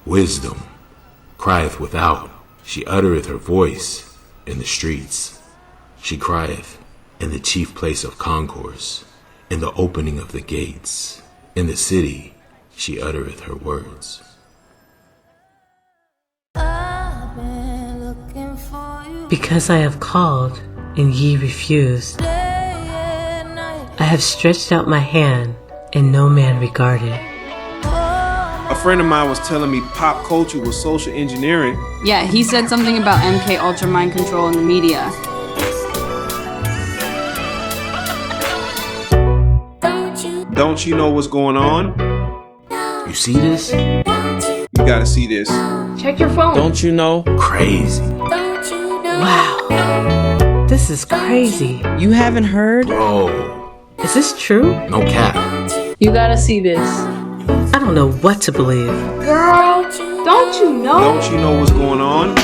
Wisdom crieth without, she uttereth her voice in the streets. She crieth in the chief place of concourse, in the opening of the gates. In the city she uttereth her words. Because I have called, and ye refused. I have stretched out my hand, and no man regarded. A friend of mine was telling me pop culture was social engineering. Yeah, he said something about MK Ultra mind control in the media. Don't you know what's going on? You see this? You gotta see this. Check your phone. Don't you know? Crazy. Wow. This is crazy. You haven't heard? Bro. Is this true? No cap. You gotta see this. I don't know what to believe. Girl, don't you know? Don't you know what's going on?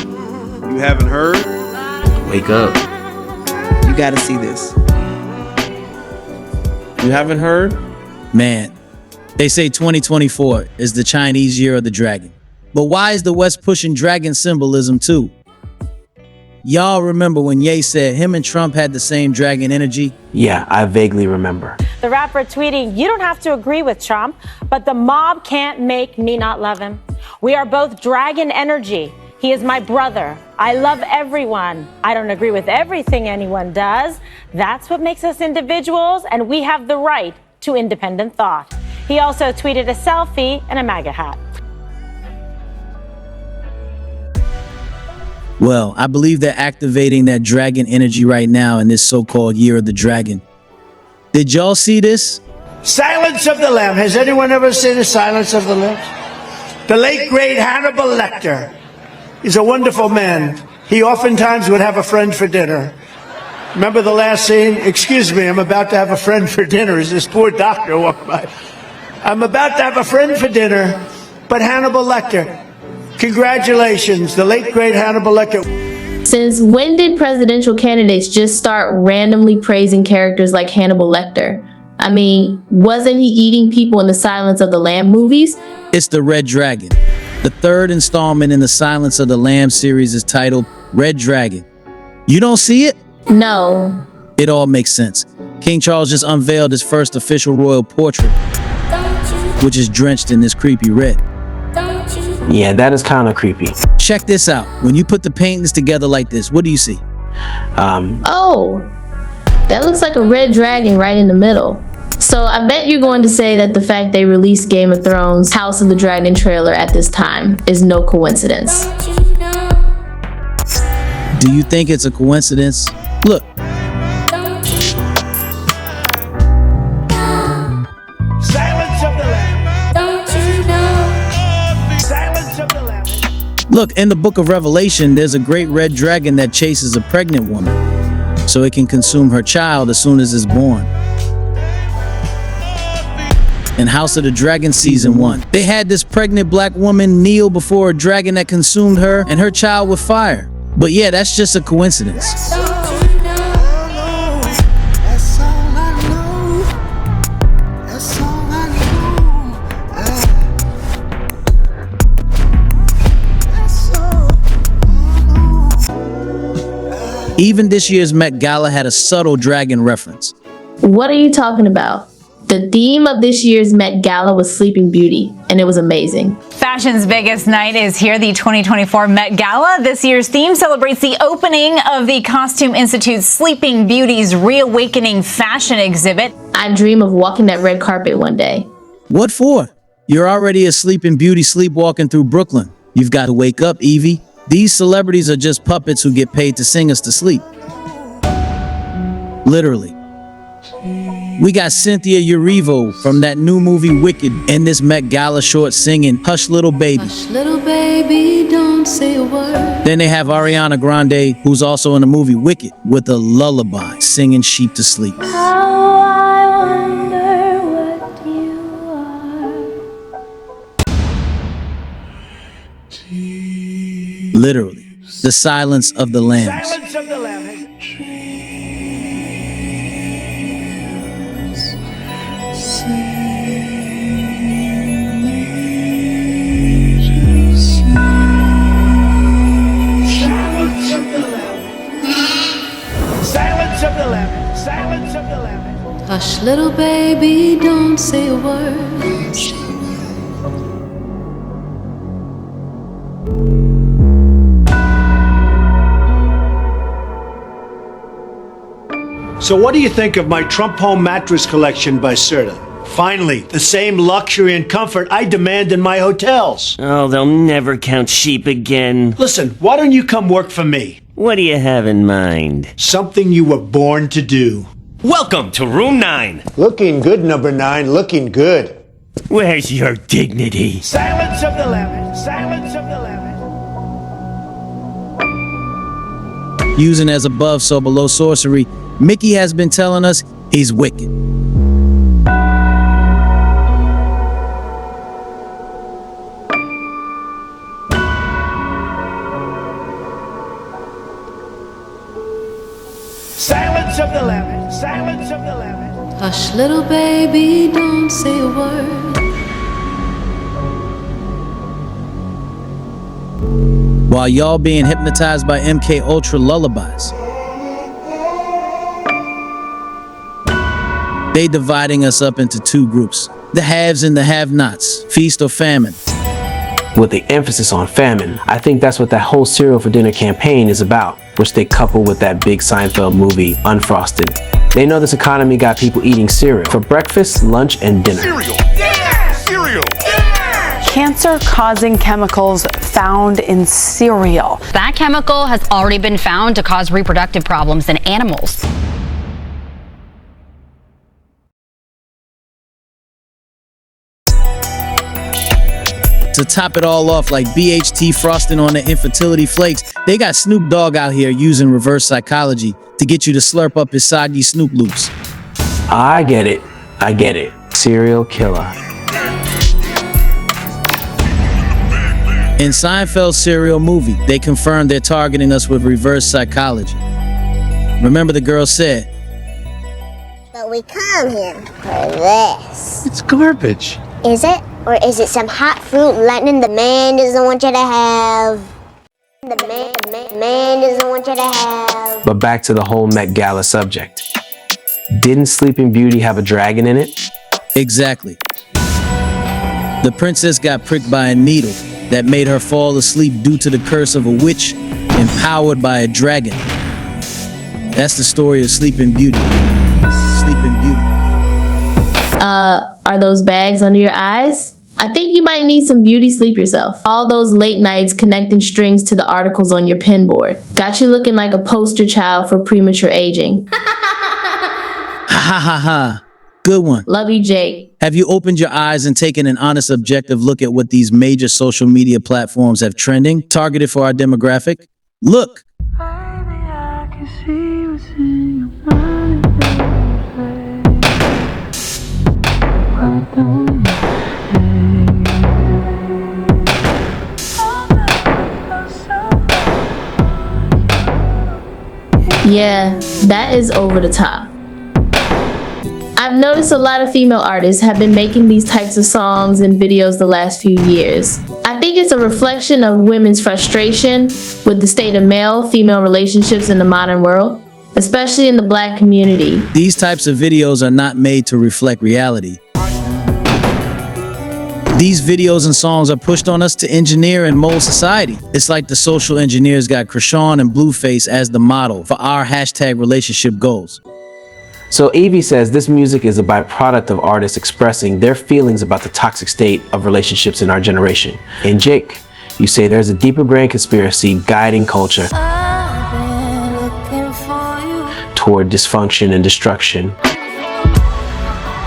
You haven't heard? Wake up. You gotta see this. You haven't heard? Man, they say 2024 is the Chinese year of the dragon. But why is the West pushing dragon symbolism too? Y'all remember when Ye said him and Trump had the same dragon energy? Yeah, I vaguely remember. The rapper tweeting, "You don't have to agree with Trump, but the mob can't make me not love him. We are both dragon energy. He is my brother. I love everyone. I don't agree with everything anyone does. That's what makes us individuals, and we have the right to independent thought." He also tweeted a selfie and a MAGA hat. Well, I believe they're activating that dragon energy right now in this so-called year of the dragon. Did y'all see this? Silence of the Lambs. Has anyone ever seen the Silence of the Lambs? The late, great Hannibal Lecter is a wonderful man. He oftentimes would have a friend for dinner. Remember the last scene? Excuse me, I'm about to have a friend for dinner as this poor doctor walked by. I'm about to have a friend for dinner, but Hannibal Lecter. Congratulations, the late, great Hannibal Lecter. Since when did presidential candidates just start randomly praising characters like Hannibal Lecter? I mean, wasn't he eating people in the Silence of the Lamb movies? It's the Red Dragon. The third installment in the Silence of the Lamb series is titled Red Dragon. You don't see it? No. It all makes sense. King Charles just unveiled his first official royal portrait, which is drenched in this creepy red. Yeah, that is kind of creepy. Check this out. When you put the paintings together like this, what do you see? Oh, that looks like a red dragon right in the middle. So I bet you're going to say that the fact they released Game of Thrones House of the Dragon trailer at this time is no coincidence. Do you think it's a coincidence? Look. Look, in the book of Revelation, there's a great red dragon that chases a pregnant woman so it can consume her child as soon as it's born. In House of the Dragon Season 1, they had this pregnant black woman kneel before a dragon that consumed her and her child with fire. But yeah, that's just a coincidence. Even this year's Met Gala had a subtle dragon reference. What are you talking about? The theme of this year's Met Gala was Sleeping Beauty, and it was amazing. Fashion's biggest night is here, the 2024 Met Gala. This year's theme celebrates the opening of the Costume Institute's Sleeping Beauty's Reawakening fashion exhibit. I dream of walking that red carpet one day. What for? You're already a Sleeping Beauty sleepwalking through Brooklyn. You've got to wake up, Evie. These celebrities are just puppets who get paid to sing us to sleep. Literally. We got Cynthia Erivo from that new movie Wicked in this Met Gala short singing Hush Little Baby. Hush little baby, don't say a word. Then they have Ariana Grande, who's also in the movie Wicked, with a lullaby singing sheep to sleep. How I wonder what you are. Literally, the Silence of the Lambs. Silence of the Lambs. baby, don't say a word. So what do you think of my Trump Home mattress collection by Serta? Finally, the same luxury and comfort I demand in my hotels. Oh, they'll never count sheep again. Listen, why don't you come work for me? What do you have in mind? Something you were born to do. Welcome to room 9. Looking good, number 9, looking good. Where's your dignity? Silence of the Lambs, silence of the Lambs. Using as above, so below sorcery, Mickey has been telling us he's wicked. Silence of the Lambs, silence of the Lambs. Hush, little baby, don't say a word. While y'all being hypnotized by MK Ultra lullabies. They dividing us up into 2 groups, the haves and the have-nots, feast or famine. With the emphasis on famine, I think that's what that whole cereal for dinner campaign is about, which they couple with that big Seinfeld movie, Unfrosted. They know this economy got people eating cereal for breakfast, lunch, and dinner. Cereal! Yeah! Cereal! Yeah! Cancer-causing chemicals found in cereal. That chemical has already been found to cause reproductive problems in animals. To top it all off, like BHT frosting on the infertility flakes, they got Snoop Dogg out here using reverse psychology to get you to slurp up his soggy Snoop loops. I get it. I get it. Serial killer. In Seinfeld's serial movie, they confirmed they're targeting us with reverse psychology. Remember the girl said, "But we come here for this." It's garbage. Is it? Or is it some hot fruit lightning the man doesn't want you to have? The man doesn't want you to have. But back to the whole Met Gala subject. Didn't Sleeping Beauty have a dragon in it? Exactly. The princess got pricked by a needle that made her fall asleep due to the curse of a witch empowered by a dragon. That's the story of Sleeping Beauty. Sleeping Beauty. Are those bags under your eyes? I think you might need some beauty sleep yourself. All those late nights connecting strings to the articles on your pinboard. Got you looking like a poster child for premature aging. Ha ha ha ha. Good one. Love you, Jake. Have you opened your eyes and taken an honest, objective look at what these major social media platforms have trending, targeted for our demographic? Look. Yeah, that is over the top. I've noticed a lot of female artists have been making these types of songs and videos the last few years. I think it's a reflection of women's frustration with the state of male-female relationships in the modern world, especially in the Black community. These types of videos are not made to reflect reality. These videos and songs are pushed on us to engineer and mold society. It's like the social engineers got Krishan and Blueface as the model for our hashtag relationship goals. So Evie says this music is a byproduct of artists expressing their feelings about the toxic state of relationships in our generation. And Jake, you say there's a deeper brain conspiracy guiding culture toward dysfunction and destruction.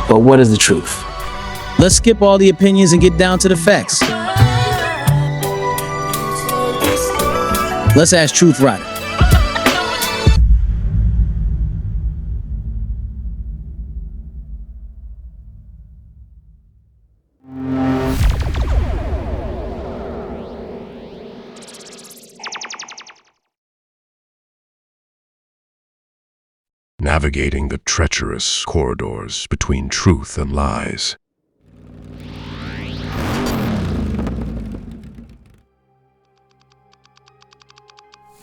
But what is the truth? Let's skip all the opinions and get down to the facts. Let's ask Truth Ryder. Navigating the treacherous corridors between truth and lies.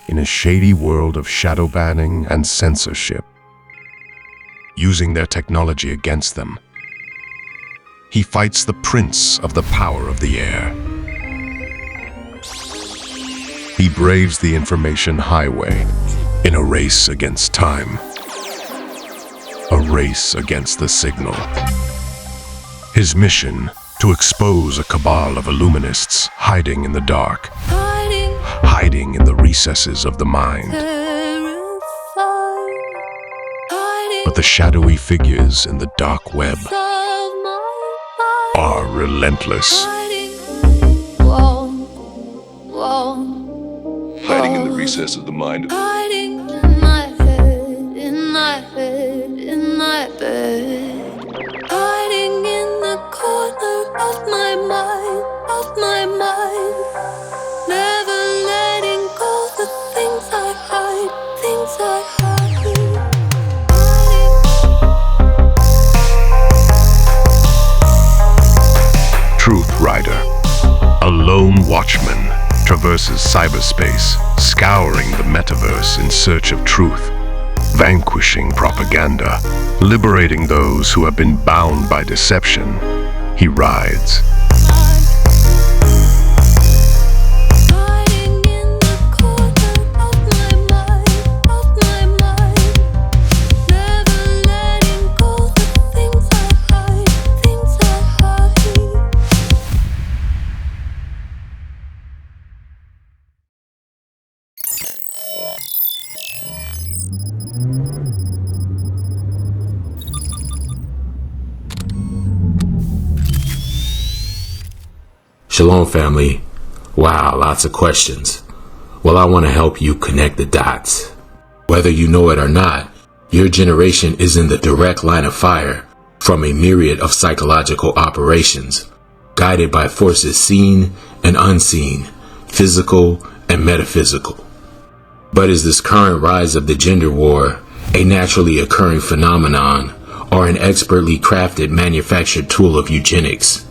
In a shady world of shadow banning and censorship, using their technology against them. He fights the prince of the power of the air. He braves the information highway in a race against time, a race against the signal. His mission, to expose a cabal of illuminists hiding in the dark, hiding in the recesses of the mind. But the shadowy figures in the dark web are relentless. Hiding in the recess of the mind. Hiding in my head, in my head, in my bed. Hiding in the corner of my mind, of my mind. Never letting go the things I hide, things I hide. Truth Ryder, a lone watchman, traverses cyberspace, scouring the metaverse in search of truth, vanquishing propaganda, liberating those who have been bound by deception. He rides. Shalom, family. Wow, lots of questions. Well, I want to help you connect the dots. Whether you know it or not, your generation is in the direct line of fire from a myriad of psychological operations, guided by forces seen and unseen, physical and metaphysical. But is this current rise of the gender war a naturally occurring phenomenon or an expertly crafted manufactured tool of eugenics?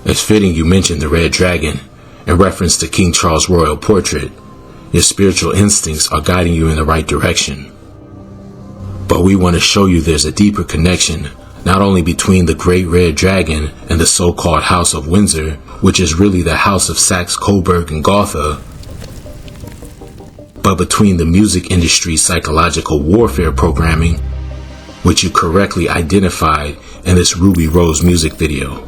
It's fitting you mentioned the Red Dragon in reference to King Charles' royal portrait. Your spiritual instincts are guiding you in the right direction. But we want to show you there's a deeper connection, not only between the Great Red Dragon and the so-called House of Windsor, which is really the House of Saxe-Coburg and Gotha, but between the music industry's psychological warfare programming, which you correctly identified in this Ruby Rose music video.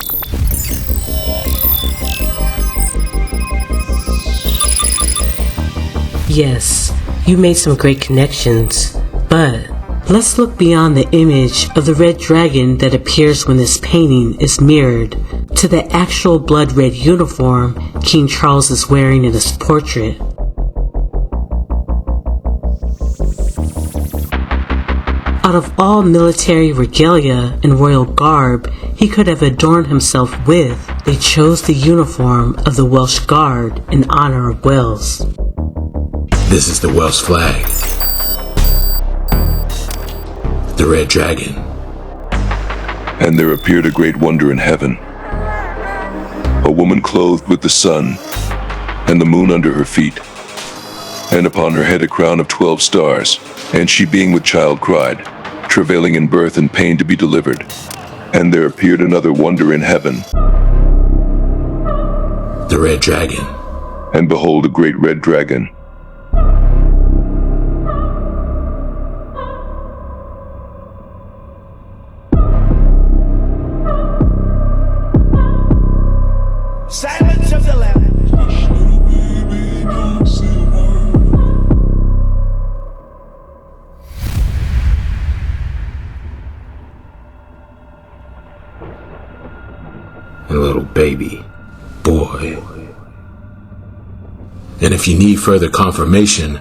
Yes, you made some great connections, but let's look beyond the image of the red dragon that appears when this painting is mirrored to the actual blood red uniform King Charles is wearing in his portrait. Out of all military regalia and royal garb he could have adorned himself with, they chose the uniform of the Welsh Guard in honor of Wales. This is the Welsh flag. The Red Dragon. And there appeared a great wonder in heaven. A woman clothed with the sun, and the moon under her feet, and upon her head a crown of 12 stars. And she being with child cried, travailing in birth and pain to be delivered. And there appeared another wonder in heaven. The Red Dragon. And behold, a great red dragon. Silence of the Lamb. And a little baby boy. And if you need further confirmation,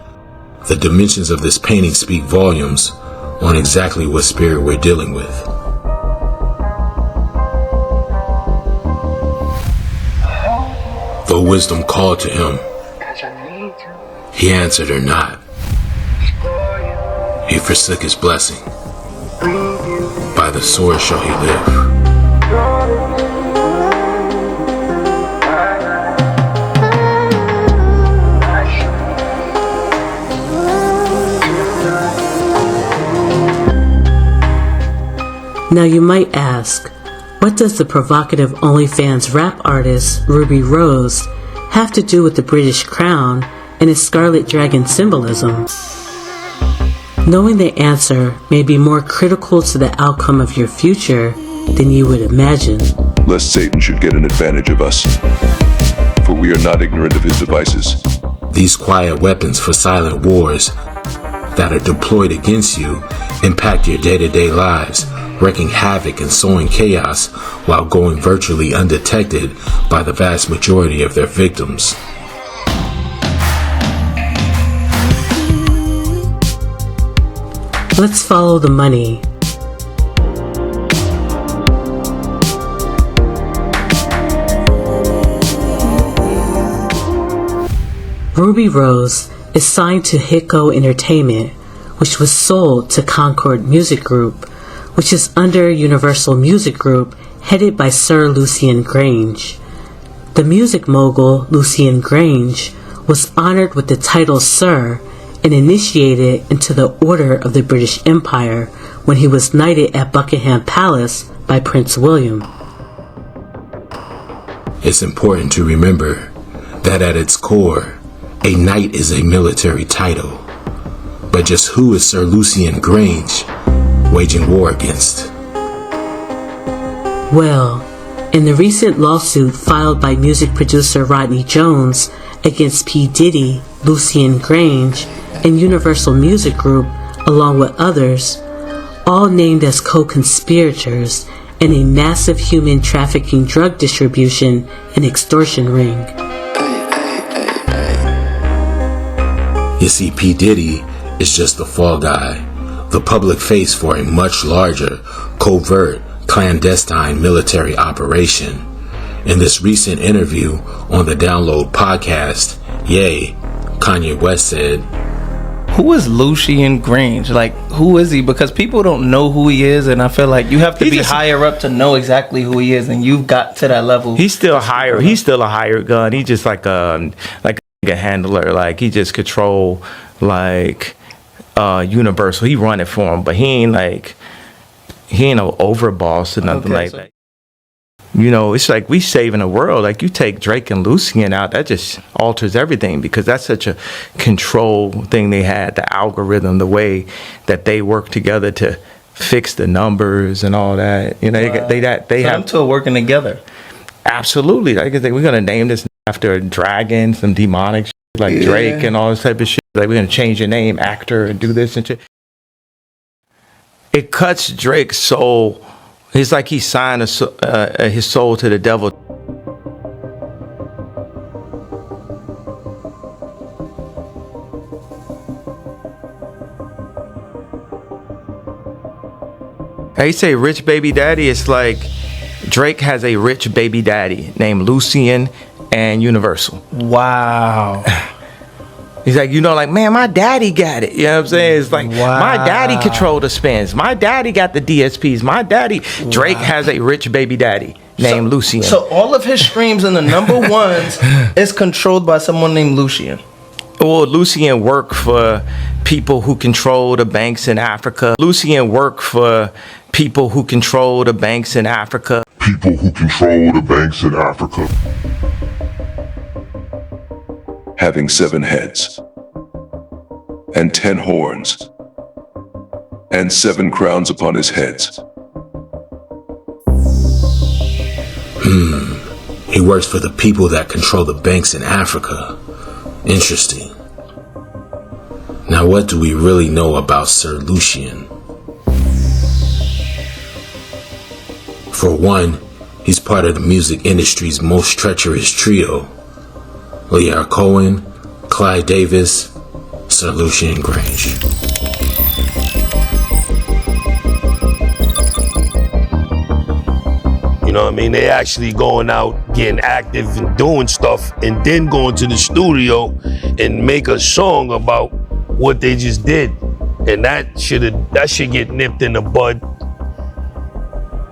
the dimensions of this painting speak volumes on exactly what spirit we're dealing with. Though wisdom called to him, he answered her not. He forsook his blessing. By the sword shall he live. Now you might ask, what does the provocative OnlyFans rap artist Ruby Rose have to do with the British crown and its scarlet dragon symbolism? Knowing the answer may be more critical to the outcome of your future than you would imagine. Lest Satan should get an advantage of us, for we are not ignorant of his devices. These quiet weapons for silent wars that are deployed against you impact your day-to-day lives, wreaking havoc and sowing chaos while going virtually undetected by the vast majority of their victims. Let's follow the money. Ruby Rose is signed to Hitco Entertainment, which was sold to Concord Music Group, which is under Universal Music Group, headed by Sir Lucian Grange. The music mogul Lucian Grange was honored with the title Sir and initiated into the Order of the British Empire when he was knighted at Buckingham Palace by Prince William. It's important to remember that at its core, a knight is a military title. But just who is Sir Lucian Grange waging war against? Well, in the recent lawsuit filed by music producer Rodney Jones against P. Diddy, Lucian Grange, and Universal Music Group, along with others, all named as co-conspirators in a massive human trafficking drug distribution and extortion ring. You see, P. Diddy is just the fall guy, the public face for a much larger, covert, clandestine military operation. In this recent interview on the Download podcast, Ye, Kanye West said, who is Lucian Grange? Like, who is he? Because people don't know who he is, and I feel like you have to be higher up to know exactly who he is, and you've got to that level. He's still higher. He's still a hired gun. He's just like a handler. Like, he just control Universal. He run it for him, but he ain't no overboss or nothing like that. You know, it's like we saving the world. Like, you take Drake and Lucian out, that just alters everything, because that's such a control thing they had, the algorithm, the way that they work together to fix the numbers and all that. You know, they have them two are working together. Absolutely. Like, we're gonna name this after a dragon, some demonic shit, like Drake and all this type of shit. Like, we're gonna change your name, actor, and do this and shit. It cuts Drake's soul. It's like he signed his soul to the devil. They say rich baby daddy. It's like Drake has a rich baby daddy named Lucian and Universal. Wow. He's like, man, my daddy got it. You know what I'm saying? It's like, my daddy controlled the spins. My daddy got the DSPs. My daddy. Drake has a rich baby daddy named Lucian. So all of his streams in the number ones is controlled by someone named Lucian. Well, Lucian worked for people who control the banks in Africa. Lucian worked for people who control the banks in Africa. People who control the banks in Africa. Having 7 heads, and 10 horns, and 7 crowns upon his heads. He works for the people that control the banks in Africa. Interesting. Now, what do we really know about Sir Lucian? For one, he's part of the music industry's most treacherous trio: Lear Cohen, Clyde Davis, Sir Lucian Grange. You know what I mean? They actually going out, getting active and doing stuff, and then going to the studio and make a song about what they just did. And that should get nipped in the bud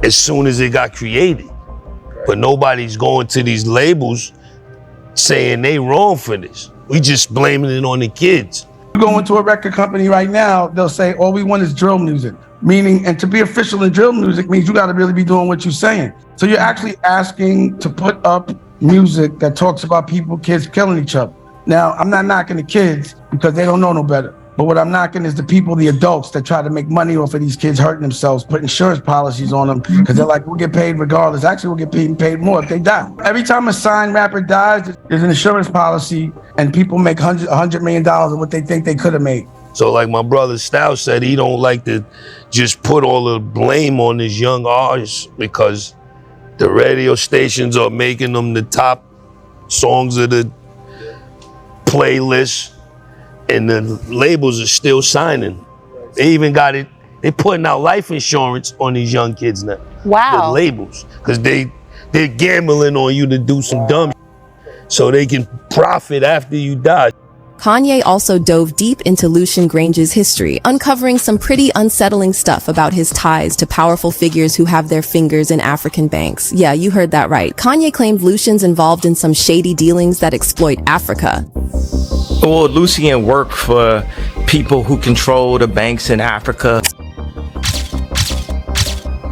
as soon as it got created. But nobody's going to these labels saying they wrong for this. We just blaming it on the kids. You go into a record company right now, they'll say, all we want is drill music. meaning, and to be official in drill music means you got to really be doing what you're saying. So you're actually asking to put up music that talks about people, kids killing each other. Now, I'm not knocking the kids because they don't know no better. But what I'm knocking is the people, the adults that try to make money off of these kids hurting themselves, put insurance policies on them because they're like, we'll get paid regardless. Actually, we'll get paid more if they die. Every time a signed rapper dies, there's an insurance policy and people make $100 million of what they think they could have made. So like my brother Stout said, he don't like to just put all the blame on these young artists because the radio stations are making them the top songs of the playlist. And the labels are still signing. They even got it, they're putting out life insurance on these young kids now. Wow. The labels, because they're gambling on you to do some dumb shit so they can profit after you die. Kanye also dove deep into Lucian Grange's history, uncovering some pretty unsettling stuff about his ties to powerful figures who have their fingers in African banks. Yeah, you heard that right. Kanye claimed Lucian's involved in some shady dealings that exploit Africa. Well, Lucian worked for people who control the banks in Africa.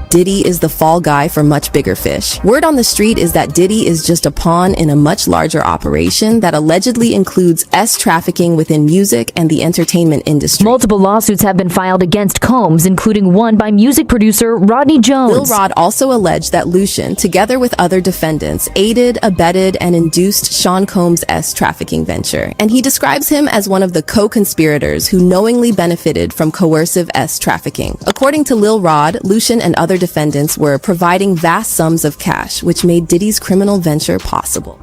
Diddy is the fall guy for much bigger fish. Word on the street is that Diddy is just a pawn in a much larger operation that allegedly includes trafficking within music and the entertainment industry. Multiple lawsuits have been filed against Combs, including one by music producer Rodney Jones. Lil Rod also alleged that Lucian, together with other defendants, aided, abetted, and induced Sean Combs' trafficking venture. And he describes him as one of the co-conspirators who knowingly benefited from coercive trafficking. According to Lil Rod, Lucian and other defendants were providing vast sums of cash, which made Diddy's criminal venture possible.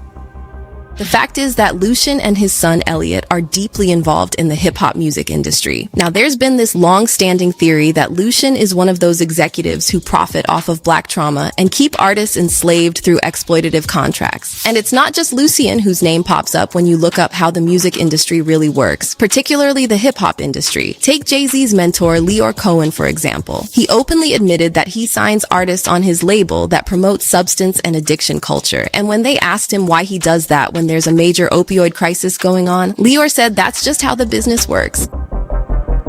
The fact is that Lucian and his son Elliot are deeply involved in the hip-hop music industry. Now, there's been this long-standing theory that Lucian is one of those executives who profit off of black trauma and keep artists enslaved through exploitative contracts. And it's not just Lucian whose name pops up when you look up how the music industry really works, particularly the hip-hop industry. Take Jay-Z's mentor, Leor Cohen, for example. He openly admitted that he signs artists on his label that promote substance and addiction culture. And when they asked him why he does that when there's a major opioid crisis going on, Leor said that's just how the business works.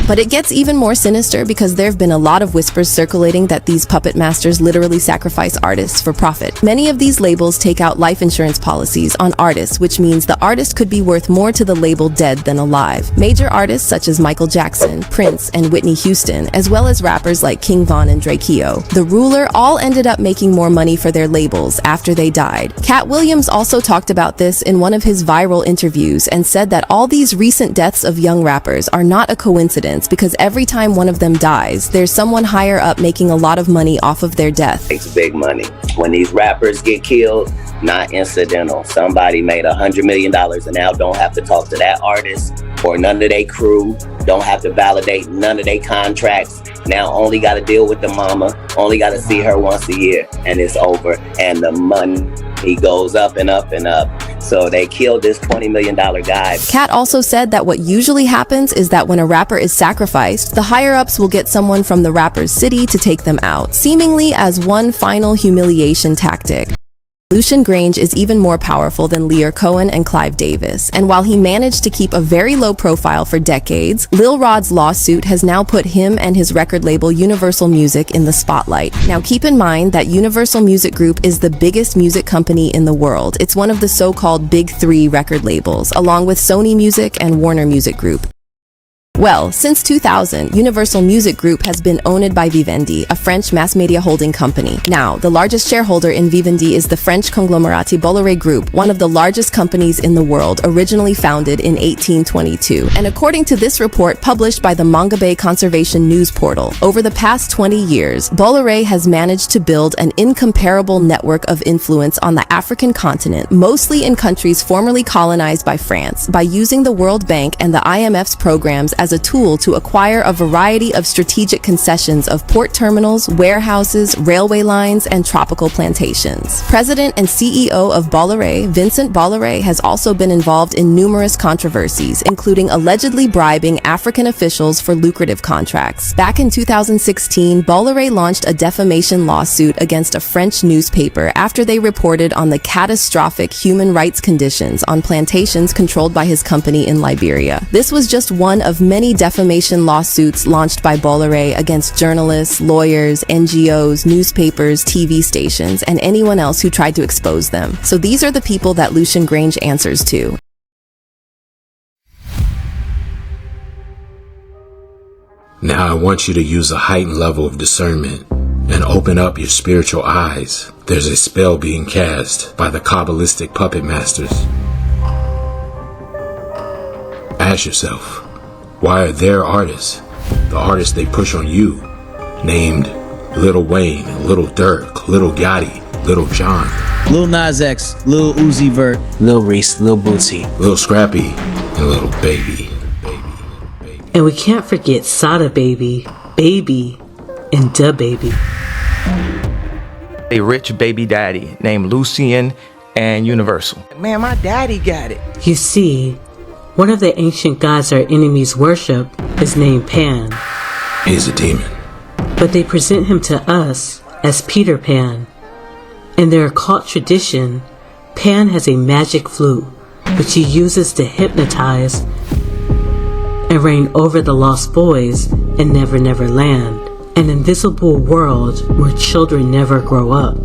But it gets even more sinister because there have been a lot of whispers circulating that these puppet masters literally sacrifice artists for profit. Many of these labels take out life insurance policies on artists, which means the artist could be worth more to the label dead than alive. Major artists such as Michael Jackson, Prince, and Whitney Houston, as well as rappers like King Von and Drakeo, The Ruler, all ended up making more money for their labels after they died. Cat Williams also talked about this in one of his viral interviews and said that all these recent deaths of young rappers are not a coincidence, because every time one of them dies, there's someone higher up making a lot of money off of their death. It's big money. When these rappers get killed, not incidental. Somebody made $100 million and now don't have to talk to that artist or none of their crew, don't have to validate none of their contracts. Now only got to deal with the mama, only got to see her once a year, and it's over. And the money, he goes up and up and up. So they killed this $20 million guy. Kat also said that what usually happens is that when a rapper is sacrificed, the higher-ups will get someone from the rapper's city to take them out, seemingly as one final humiliation tactic. Lucian Grange is even more powerful than Leor Cohen and Clive Davis, and while he managed to keep a very low profile for decades, Lil Rod's lawsuit has now put him and his record label Universal Music in the spotlight. Now keep in mind that Universal Music Group is the biggest music company in the world. It's one of the so-called Big Three record labels, along with Sony Music and Warner Music Group. Well, since 2000, Universal Music Group has been owned by Vivendi, a French mass media holding company. Now, the largest shareholder in Vivendi is the French conglomerate Bolloré Group, one of the largest companies in the world, originally founded in 1822. And according to this report published by the Mongabay Conservation News Portal, over the past 20 years, Bolloré has managed to build an incomparable network of influence on the African continent, mostly in countries formerly colonized by France, by using the World Bank and the IMF's programs as a tool to acquire a variety of strategic concessions of port terminals, warehouses, railway lines, and tropical plantations. President and CEO of Bolloré, Vincent Bolloré, has also been involved in numerous controversies, including allegedly bribing African officials for lucrative contracts. Back in 2016, Bolloré launched a defamation lawsuit against a French newspaper after they reported on the catastrophic human rights conditions on plantations controlled by his company in Liberia. This was just one of many many defamation lawsuits launched by Bolloré against journalists, lawyers, NGOs, newspapers, TV stations, and anyone else who tried to expose them. So these are the people that Lucian Grange answers to. Now I want you to use a heightened level of discernment and open up your spiritual eyes. There's a spell being cast by the Kabbalistic puppet masters. Ask yourself, why are their artists, the artists they push on you, named Lil Wayne, Lil Durk, Lil Gotti, Lil Jon, Lil Nas X, Lil Uzi Vert, Lil Reese, Lil Bootsy, Lil Scrappy, and Lil Baby? And we can't forget Sada Baby, Baby, and Da Baby. A rich baby daddy named Lucian and Universal. Man, my daddy got it. You see, one of the ancient gods our enemies worship is named Pan. He's a demon. But they present him to us as Peter Pan. In their occult tradition, Pan has a magic flute, which he uses to hypnotize and reign over the lost boys in Never Never Land, an invisible world where children never grow up.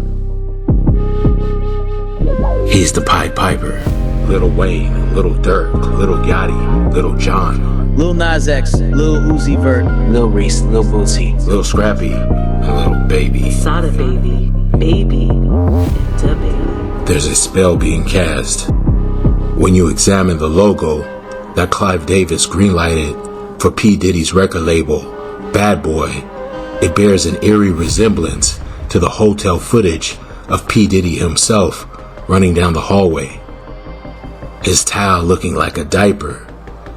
He's the Pied Piper. Lil Wayne, Lil Durk, Lil Gotti, Lil Jon, Lil Nas X, Lil Uzi Vert, Lil Reese, Lil Bootsy, Lil Scrappy, and Lil Baby. Sada Baby, Baby, and Da Baby. There's a spell being cast. When you examine the logo that Clive Davis greenlighted for P. Diddy's record label, Bad Boy, it bears an eerie resemblance to the hotel footage of P. Diddy himself running down the hallway, his towel looking like a diaper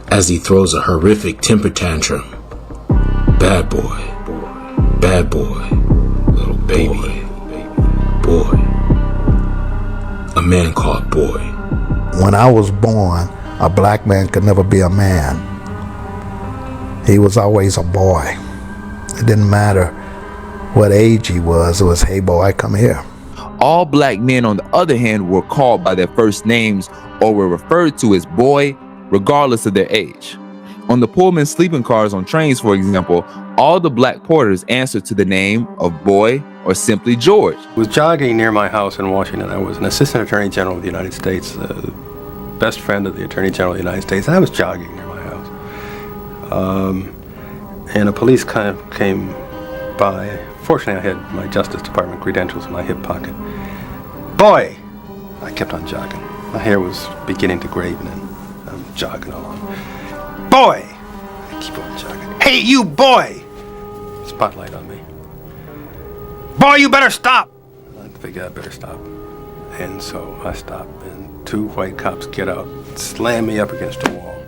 as he throws a horrific temper tantrum. Bad boy, little baby, boy. A man called Boy. When I was born, a black man could never be a man. He was always a boy. It didn't matter what age he was, it was, hey boy, come here. All black men, on the other hand, were called by their first names or were referred to as boy, regardless of their age. On the Pullman sleeping cars on trains, for example, all the black porters answered to the name of Boy or simply George. I was jogging near my house in Washington. I was an assistant attorney general of the United States, best friend of the attorney general of the United States. I was jogging near my house. And a police kind of came by. Fortunately, I had my Justice Department credentials in my hip pocket. Boy! I kept on jogging. My hair was beginning to gray, and then I'm jogging along. Boy! I keep on jogging. Hey, you boy! Spotlight on me. Boy, you better stop! I figured I better stop. And so I stopped, and two white cops get out, slam me up against a wall,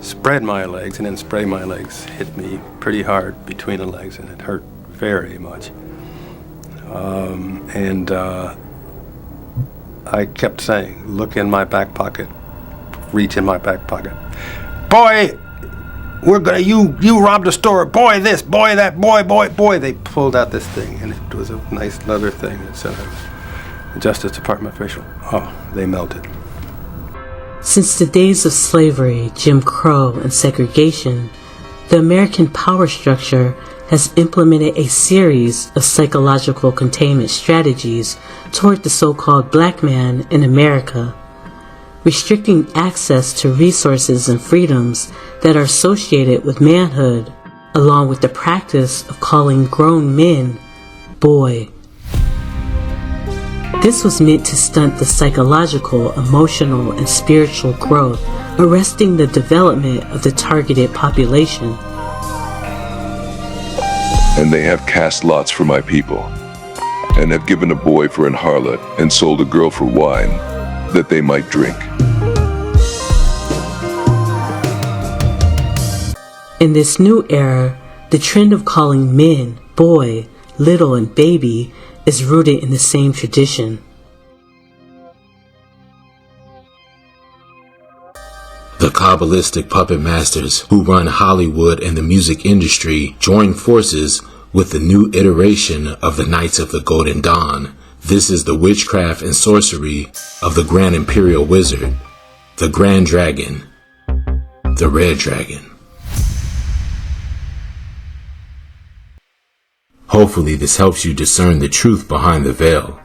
spread my legs, and then spray my legs. Hit me pretty hard between the legs, and it hurt very much. I kept saying, look in my back pocket, reach in my back pocket. Boy, you robbed a store. Boy this, boy that, boy. They pulled out this thing, and it was a nice leather thing. It said I was a Justice Department official. Oh, they melted. Since the days of slavery, Jim Crow, and segregation, the American power structure has implemented a series of psychological containment strategies toward the so-called black man in America, restricting access to resources and freedoms that are associated with manhood, along with the practice of calling grown men boy. This was meant to stunt the psychological, emotional, and spiritual growth, arresting the development of the targeted population. And they have cast lots for my people, and have given a boy for an harlot, and sold a girl for wine, that they might drink. In this new era, the trend of calling men boy, little, and baby is rooted in the same tradition. The Kabbalistic puppet masters who run Hollywood and the music industry join forces with the new iteration of the Knights of the Golden Dawn. This is the witchcraft and sorcery of the Grand Imperial Wizard, the Grand Dragon, the Red Dragon. Hopefully this helps you discern the truth behind the veil.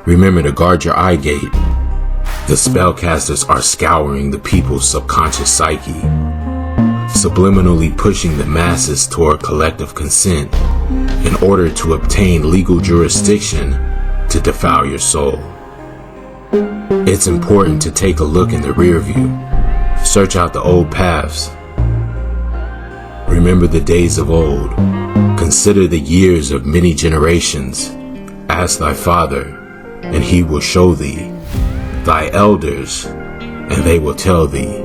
Remember to guard your eye gate. The spellcasters are scouring the people's subconscious psyche, subliminally pushing the masses toward collective consent in order to obtain legal jurisdiction to defile your soul. It's important to take a look in the rear view. Search out the old paths. Remember the days of old. Consider the years of many generations. Ask thy father, and he will show thee, thy elders, and they will tell thee.